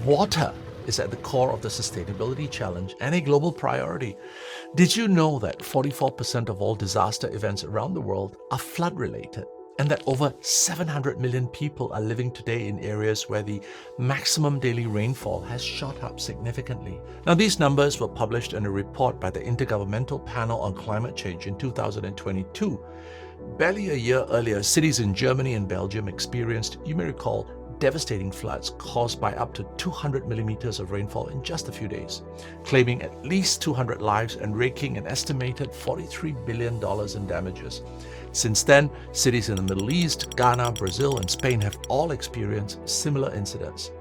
Water is at the core of the sustainability challenge and a global priority. Did you know that 44% of all disaster events around the world are flood-related, and that over 700 million people are living today in areas where the maximum daily rainfall has shot up significantly? Now, these numbers were published in a report by the Intergovernmental Panel on Climate Change in 2022. Barely a year earlier, cities in Germany and Belgium experienced, you may recall, devastating floods caused by up to 200 millimeters of rainfall in just a few days, claiming at least 200 lives and raking an estimated $43 billion in damages. Since then, cities in the Middle East, Ghana, Brazil, and Spain have all experienced similar incidents.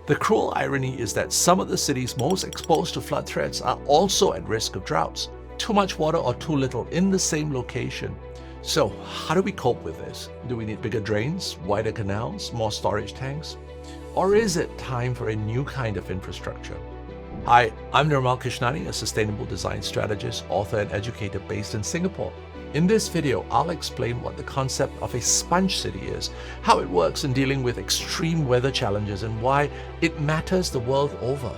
The cruel irony is that some of the cities most exposed to flood threats are also at risk of droughts, too much water or too little in the same location. So, how do we cope with this? Do we need bigger drains, wider canals, more storage tanks? Or is it time for a new kind of infrastructure? Hi, I'm Nirmal Krishnani, a sustainable design strategist, author and educator based in Singapore. In this video, I'll explain what the concept of a sponge city is, how it works in dealing with extreme weather challenges, and why it matters the world over.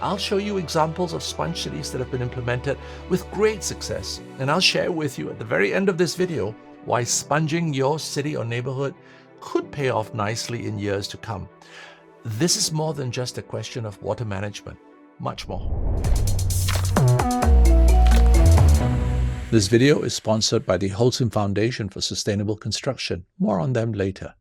I'll show you examples of sponge cities that have been implemented with great success, and I'll share with you at the very end of this video why sponging your city or neighborhood could pay off nicely in years to come. This is more than just a question of water management, much more. This video is sponsored by the Wholesome Foundation for Sustainable Construction. More on them later.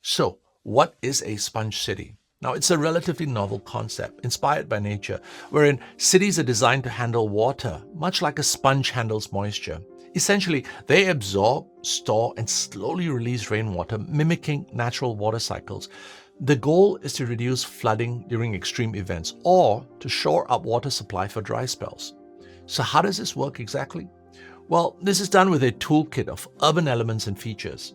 So, what is a sponge city? Now, it's a relatively novel concept inspired by nature, wherein cities are designed to handle water, much like a sponge handles moisture. Essentially, they absorb, store, and slowly release rainwater, mimicking natural water cycles. The goal is to reduce flooding during extreme events or to shore up water supply for dry spells. So how does this work exactly? Well, this is done with a toolkit of urban elements and features.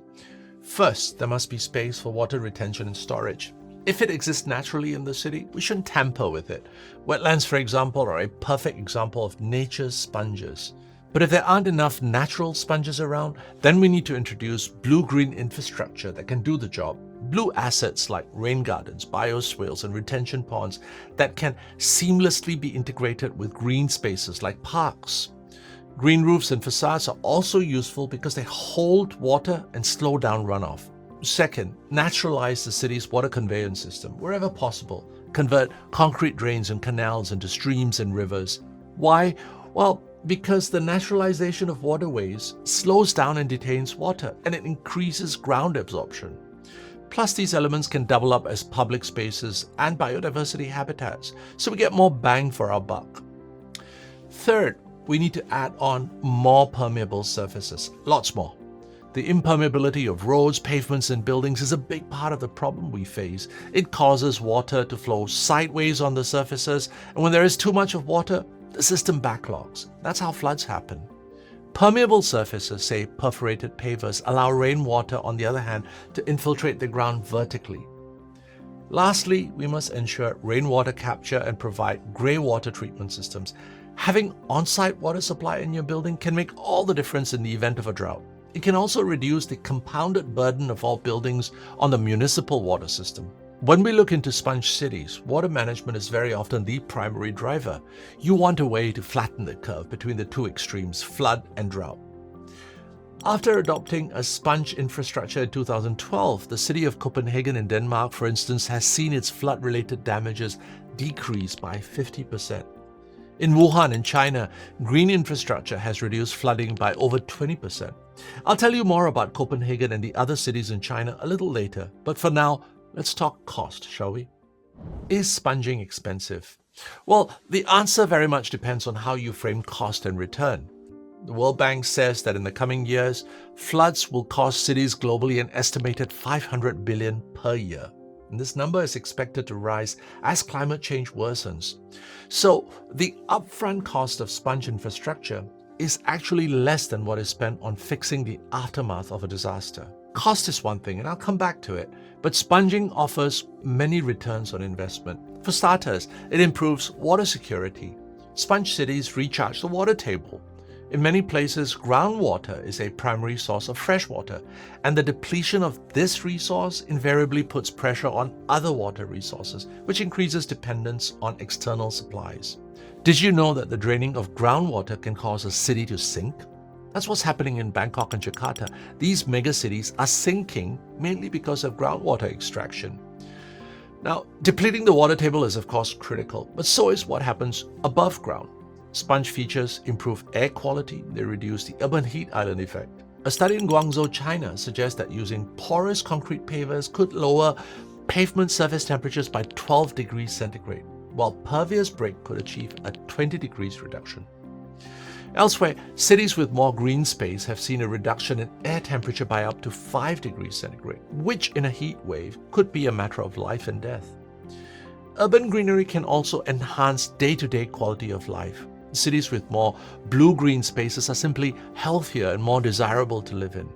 First, there must be space for water retention and storage. If it exists naturally in the city, we shouldn't tamper with it. Wetlands, for example, are a perfect example of nature's sponges. But if there aren't enough natural sponges around, then we need to introduce blue-green infrastructure that can do the job. Blue assets like rain gardens, bioswales, and retention ponds that can seamlessly be integrated with green spaces like parks. Green roofs and facades are also useful because they hold water and slow down runoff. Second, naturalize the city's water conveyance system wherever possible. Convert concrete drains and canals into streams and rivers. Why? Well, because the naturalization of waterways slows down and detains water, and it increases ground absorption. Plus, these elements can double up as public spaces and biodiversity habitats, so we get more bang for our buck. Third, we need to add on more permeable surfaces, lots more. The impermeability of roads, pavements, and buildings is a big part of the problem we face. It causes water to flow sideways on the surfaces, and when there is too much of water, the system backlogs. That's how floods happen. Permeable surfaces, say perforated pavers, allow rainwater, on the other hand, to infiltrate the ground vertically. Lastly, we must ensure rainwater capture and provide grey water treatment systems. Having on-site water supply in your building can make all the difference in the event of a drought. It can also reduce the compounded burden of all buildings on the municipal water system. When we look into sponge cities, water management is very often the primary driver. You want a way to flatten the curve between the two extremes, flood and drought. After adopting a sponge infrastructure in 2012, the city of Copenhagen in Denmark, for instance, has seen its flood-related damages decrease by 50%. In Wuhan in China, green infrastructure has reduced flooding by over 20%. I'll tell you more about Copenhagen and the other cities in China a little later, but for now, let's talk cost, shall we? Is sponging expensive? Well, the answer very much depends on how you frame cost and return. The World Bank says that in the coming years, floods will cost cities globally an estimated $500 billion per year. And this number is expected to rise as climate change worsens. So the upfront cost of sponge infrastructure is actually less than what is spent on fixing the aftermath of a disaster. Cost is one thing, and I'll come back to it, but sponging offers many returns on investment. For starters, it improves water security. Sponge cities recharge the water table. In many places, groundwater is a primary source of fresh water, and the depletion of this resource invariably puts pressure on other water resources, which increases dependence on external supplies. Did you know that the draining of groundwater can cause a city to sink? That's what's happening in Bangkok and Jakarta. These megacities are sinking mainly because of groundwater extraction. Now, depleting the water table is of course critical, but so is what happens above ground. Sponge features improve air quality, they reduce the urban heat island effect. A study in Guangzhou, China suggests that using porous concrete pavers could lower pavement surface temperatures by 12 degrees centigrade, while pervious brick could achieve a 20 degrees reduction. Elsewhere, cities with more green space have seen a reduction in air temperature by up to 5 degrees centigrade, which in a heat wave could be a matter of life and death. Urban greenery can also enhance day-to-day quality of life. Cities with more blue-green spaces are simply healthier and more desirable to live in.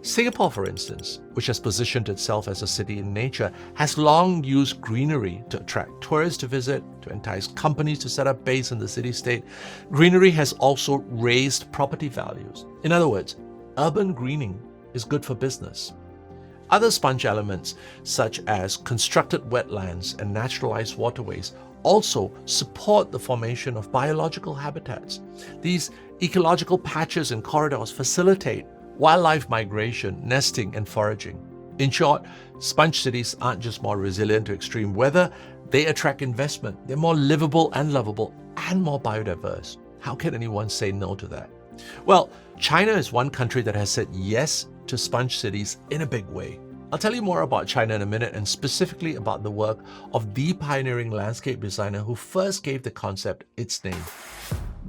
Singapore, for instance, which has positioned itself as a city in nature, has long used greenery to attract tourists to visit, to entice companies to set up base in the city-state. Greenery has also raised property values. In other words, urban greening is good for business. Other sponge elements, such as constructed wetlands and naturalized waterways, also support the formation of biological habitats. These ecological patches and corridors facilitate wildlife migration, nesting, and foraging. In short, sponge cities aren't just more resilient to extreme weather, they attract investment. They're more livable and lovable and more biodiverse. How can anyone say no to that? Well, China is one country that has said yes to sponge cities in a big way. I'll tell you more about China in a minute, and specifically about the work of the pioneering landscape designer who first gave the concept its name.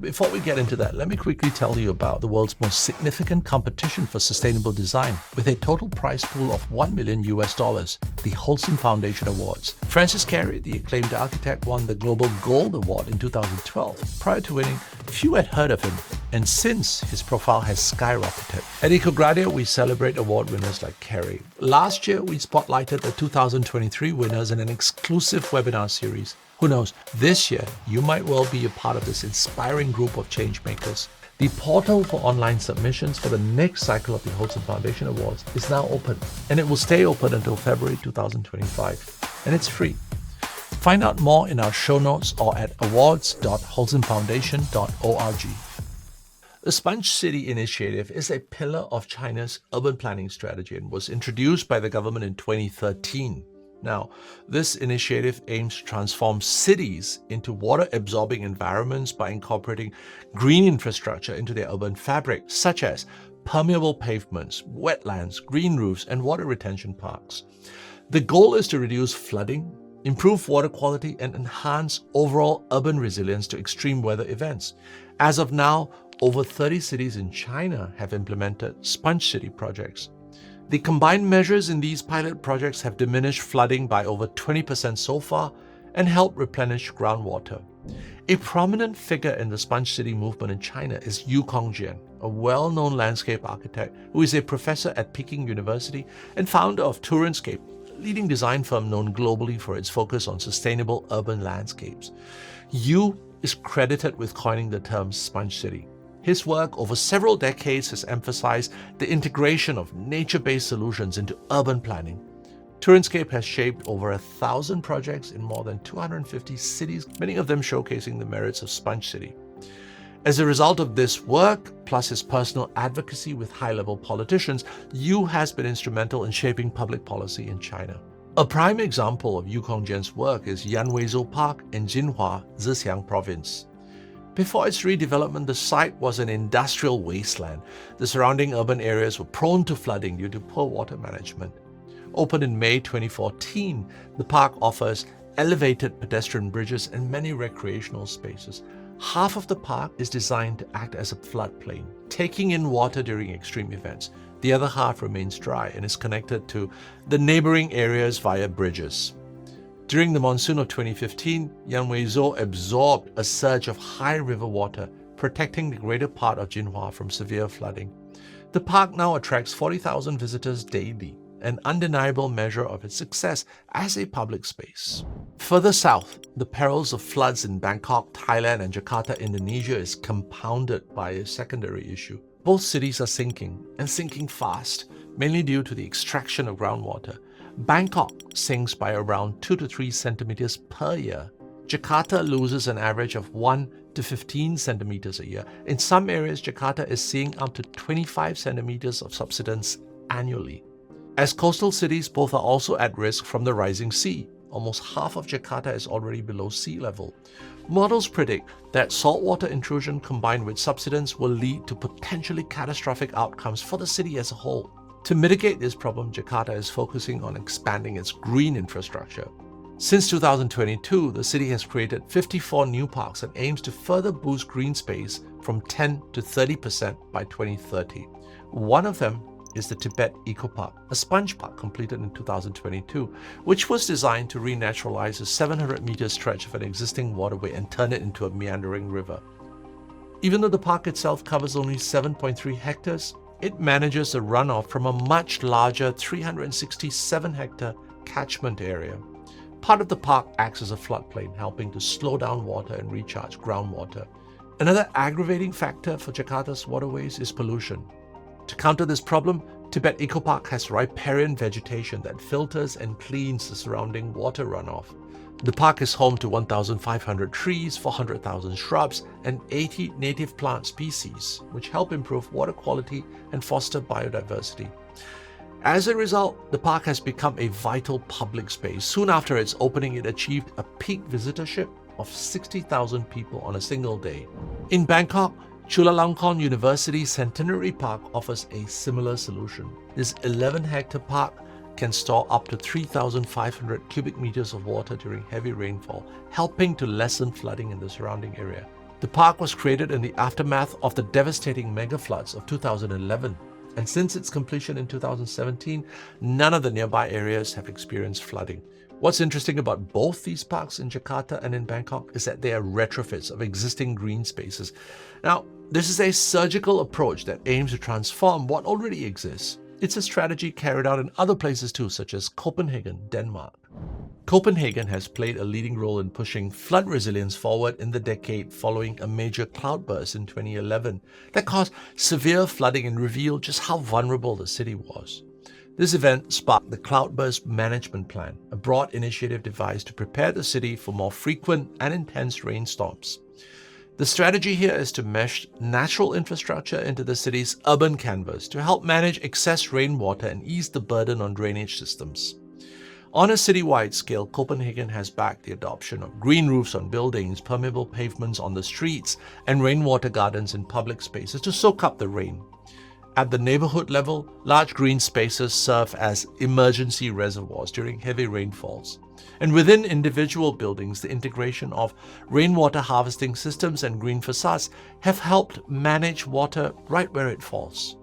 Before we get into that, let me quickly tell you about the world's most significant competition for sustainable design, with a total prize pool of $1 million, the Wholesome Foundation Awards. Francis Carey, the acclaimed architect, won the Global Gold Award in 2012. Prior to winning, few had heard of him, and since, his profile has skyrocketed. At EcoGradia, we celebrate award winners like Carey. Last year, we spotlighted the 2023 winners in an exclusive webinar series. Who knows, this year, you might well be a part of this inspiring group of changemakers. The portal for online submissions for the next cycle of the Wholesome Foundation Awards is now open, and it will stay open until February 2025, and it's free. Find out more in our show notes or at awards.wholesomefoundation.org. The Sponge City Initiative is a pillar of China's urban planning strategy and was introduced by the government in 2013. Now, this initiative aims to transform cities into water-absorbing environments by incorporating green infrastructure into their urban fabric, such as permeable pavements, wetlands, green roofs, and water retention parks. The goal is to reduce flooding, improve water quality, and enhance overall urban resilience to extreme weather events. As of now, over 30 cities in China have implemented Sponge City projects. The combined measures in these pilot projects have diminished flooding by over 20% so far and helped replenish groundwater. A prominent figure in the Sponge City movement in China is Yu Kongjiu, a well-known landscape architect who is a professor at Peking University and founder of Turenscape, a leading design firm known globally for its focus on sustainable urban landscapes. Yu is credited with coining the term Sponge City. His work over several decades has emphasized the integration of nature-based solutions into urban planning. Turenscape has shaped over 1,000 projects in more than 250 cities, many of them showcasing the merits of Sponge City. As a result of this work, plus his personal advocacy with high-level politicians, Yu has been instrumental in shaping public policy in China. A prime example of Yu Kongjian's work is Yanweizhou Park in Jinhua, Zhejiang Province. Before its redevelopment, the site was an industrial wasteland. The surrounding urban areas were prone to flooding due to poor water management. Opened in May 2014, the park offers elevated pedestrian bridges and many recreational spaces. Half of the park is designed to act as a floodplain, taking in water during extreme events. The other half remains dry and is connected to the neighboring areas via bridges. During the monsoon of 2015, Yanweizhou absorbed a surge of high river water, protecting the greater part of Jinhua from severe flooding. The park now attracts 40,000 visitors daily, an undeniable measure of its success as a public space. Further south, the perils of floods in Bangkok, Thailand, and Jakarta, Indonesia is compounded by a secondary issue. Both cities are sinking, and sinking fast, mainly due to the extraction of groundwater. Bangkok sinks by around 2 to 3 centimeters per year. Jakarta loses an average of 1 to 15 centimeters a year. In some areas, Jakarta is seeing up to 25 centimeters of subsidence annually. As coastal cities, both are also at risk from the rising sea. Almost half of Jakarta is already below sea level. Models predict that saltwater intrusion combined with subsidence will lead to potentially catastrophic outcomes for the city as a whole. To mitigate this problem, Jakarta is focusing on expanding its green infrastructure. Since 2022, the city has created 54 new parks and aims to further boost green space from 10 to 30% by 2030. One of them is the Tibet Eco Park, a sponge park completed in 2022, which was designed to renaturalize a 700-meter stretch of an existing waterway and turn it into a meandering river. Even though the park itself covers only 7.3 hectares, it manages the runoff from a much larger 367-hectare catchment area. Part of the park acts as a floodplain, helping to slow down water and recharge groundwater. Another aggravating factor for Jakarta's waterways is pollution. To counter this problem, Tibet Eco Park has riparian vegetation that filters and cleans the surrounding water runoff. The park is home to 1,500 trees, 400,000 shrubs, and 80 native plant species, which help improve water quality and foster biodiversity. As a result, the park has become a vital public space. Soon after its opening, it achieved a peak visitorship of 60,000 people on a single day. In Bangkok, Chulalongkorn University Centenary Park offers a similar solution. This 11-hectare park can store up to 3,500 cubic meters of water during heavy rainfall, helping to lessen flooding in the surrounding area. The park was created in the aftermath of the devastating mega floods of 2011, and since its completion in 2017, none of the nearby areas have experienced flooding. What's interesting about both these parks in Jakarta and in Bangkok is that they are retrofits of existing green spaces. Now, this is a surgical approach that aims to transform what already exists. It's a strategy carried out in other places too, such as Copenhagen, Denmark. Copenhagen has played a leading role in pushing flood resilience forward in the decade following a major cloudburst in 2011 that caused severe flooding and revealed just how vulnerable the city was. This event sparked the Cloudburst Management Plan, a broad initiative devised to prepare the city for more frequent and intense rainstorms. The strategy here is to mesh natural infrastructure into the city's urban canvas to help manage excess rainwater and ease the burden on drainage systems. On a citywide scale, Copenhagen has backed the adoption of green roofs on buildings, permeable pavements on the streets, and rainwater gardens in public spaces to soak up the rain. At the neighborhood level, large green spaces serve as emergency reservoirs during heavy rainfalls. And within individual buildings, the integration of rainwater harvesting systems and green facades have helped manage water right where it falls.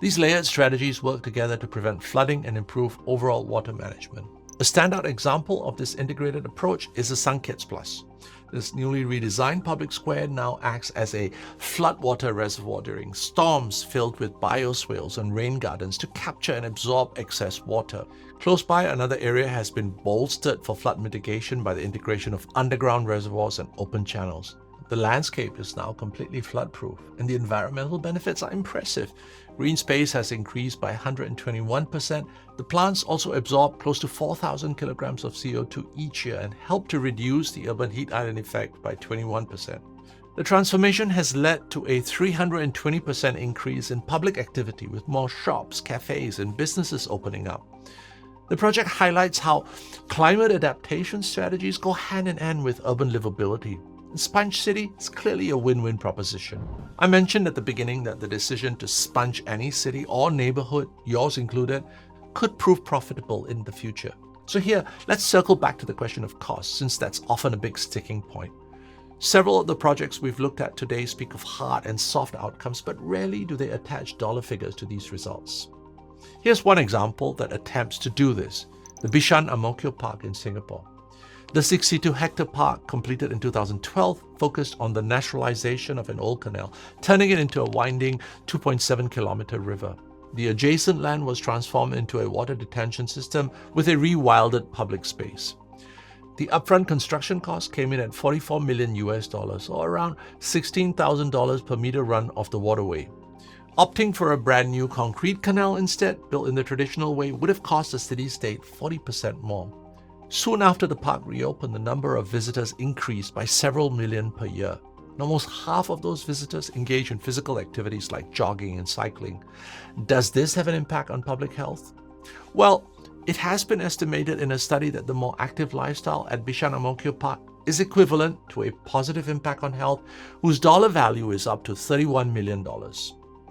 These layered strategies work together to prevent flooding and improve overall water management. A standout example of this integrated approach is the Sankets Plus. This newly redesigned public square now acts as a floodwater reservoir during storms, filled with bioswales and rain gardens to capture and absorb excess water. Close by, another area has been bolstered for flood mitigation by the integration of underground reservoirs and open channels. The landscape is now completely flood-proof, and the environmental benefits are impressive. Green space has increased by 121%. The plants also absorb close to 4,000 kilograms of CO2 each year and help to reduce the urban heat island effect by 21%. The transformation has led to a 320% increase in public activity, with more shops, cafes, and businesses opening up. The project highlights how climate adaptation strategies go hand in hand with urban livability. Sponge City is clearly a win-win proposition. I mentioned at the beginning that the decision to sponge any city or neighborhood, yours included, could prove profitable in the future. So here, let's circle back to the question of cost, since that's often a big sticking point. Several of the projects we've looked at today speak of hard and soft outcomes, but rarely do they attach dollar figures to these results. Here's one example that attempts to do this: the Bishan Ang Mo Kio Park in Singapore. The 62-hectare park, completed in 2012, focused on the naturalization of an old canal, turning it into a winding 2.7-kilometer river. The adjacent land was transformed into a water detention system with a rewilded public space. The upfront construction cost came in at $44 million or around $16,000 per meter run of the waterway. Opting for a brand new concrete canal instead, built in the traditional way, would have cost the city-state 40% more. Soon after the park reopened, the number of visitors increased by several million per year. And almost half of those visitors engage in physical activities like jogging and cycling. Does this have an impact on public health? Well, it has been estimated in a study that the more active lifestyle at Bishan Ang Mo Kio Park is equivalent to a positive impact on health whose dollar value is up to $31 million.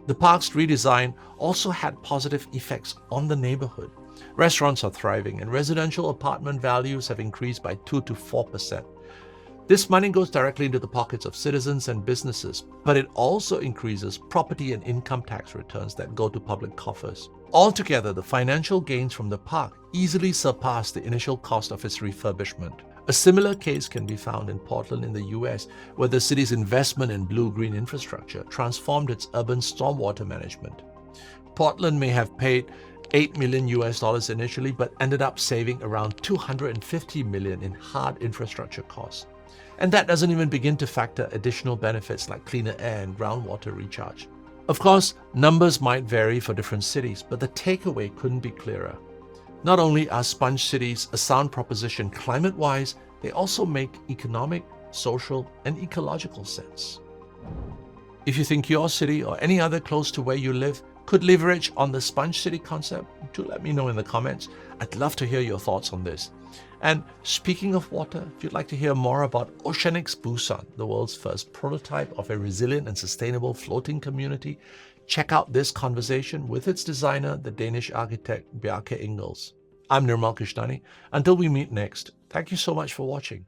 The park's redesign also had positive effects on the neighborhood. Restaurants are thriving and residential apartment values have increased by 2 to 4%. This money goes directly into the pockets of citizens and businesses, but it also increases property and income tax returns that go to public coffers. Altogether, the financial gains from the park easily surpass the initial cost of its refurbishment. A similar case can be found in Portland in the US, where the city's investment in blue-green infrastructure transformed its urban stormwater management. Portland may have paid $8 million initially, but ended up saving around $250 million in hard infrastructure costs. And that doesn't even begin to factor additional benefits like cleaner air and groundwater recharge. Of course, numbers might vary for different cities, but the takeaway couldn't be clearer. Not only are sponge cities a sound proposition climate-wise, they also make economic, social, and ecological sense. If you think your city or any other close to where you live could leverage on the sponge city concept, do let me know in the comments. I'd love to hear your thoughts on this. And speaking of water, if you'd like to hear more about Oceanics Busan, the world's first prototype of a resilient and sustainable floating community, check out this conversation with its designer, the Danish architect Bjarke Ingels. I'm Nirmal Krishnani. Until we meet next, thank you so much for watching.